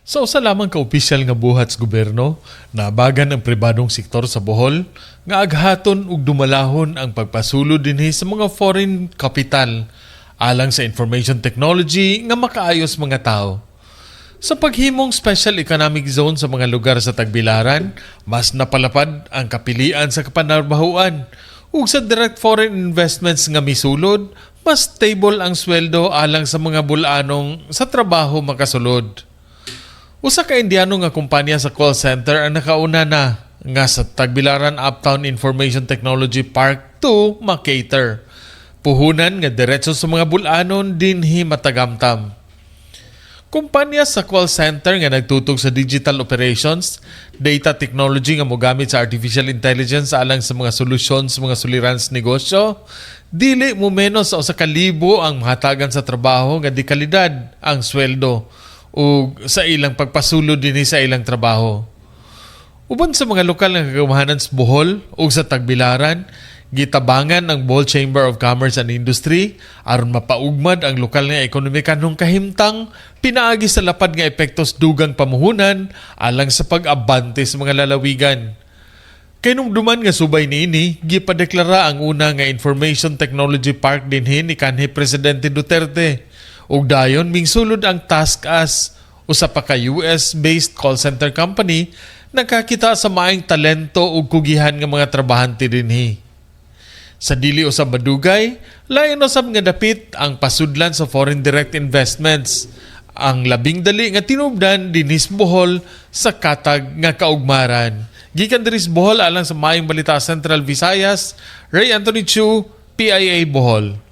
Sa usa lamang ka opisyal nga buhat sa gobyerno, naabagan ang pribadong sektor sa Bohol nga aghaton ug dumalahon ang pagpasulod dinhi sa mga foreign capital alang sa information technology nga makaayos mga tao. Sa paghimong special economic zone sa mga lugar sa Tagbilaran, mas napalapad ang kapilian sa kapanarbahuan ug sa direct foreign investments nga misulod, mas stable ang sweldo alang sa mga bulanong sa trabaho makasulod. Usa ka Indiano nga kumpanya sa call center ang nakauna na nga sa Tagbilaran Uptown Information Technology Park 2 makater. Puhunan nga diretso sa mga bulanon dinhi matagamtam. Kumpanya sa call center nga nagtutog sa digital operations, data technology nga mogamit sa artificial intelligence alang sa mga solusyon sa mga suliran sa negosyo, dili mo menos sa 1,000 ang mahatagan sa trabaho nga di kalidad ang sweldo o sa ilang pagpasulod dinhi sa ilang trabaho. Uban sa mga lokal nga kagamahanan sa Bohol o sa Tagbilaran, gitabangan ang Bohol Chamber of Commerce and Industry aron mapaugmad ang lokal nga ekonomika nung kahimtang pinaagi sa lapad nga epektos dugang pamuhunan alang sa pag-abante sa mga lalawigan. Kay nung duman nga subay niini, gipadeklara ang una nga Information Technology Park dinhi ni kanhi Presidente Duterte. Ug dayon mingsulod ang TaskUs, usa pa ka US-based call center company nagkakita sa maayong talento ug kugihan nga mga trabahante dinhi. Sa dili usab madugay, lain usab nga dapit ang pasudlan sa foreign direct investments. Ang labing dali nga tinubdan dinhi sa Bohol sa katag nga kaugmaran. Gikan diri sa Bohol alang sa maayong balita Central Visayas, Ray Anthony Chu, PIA Bohol.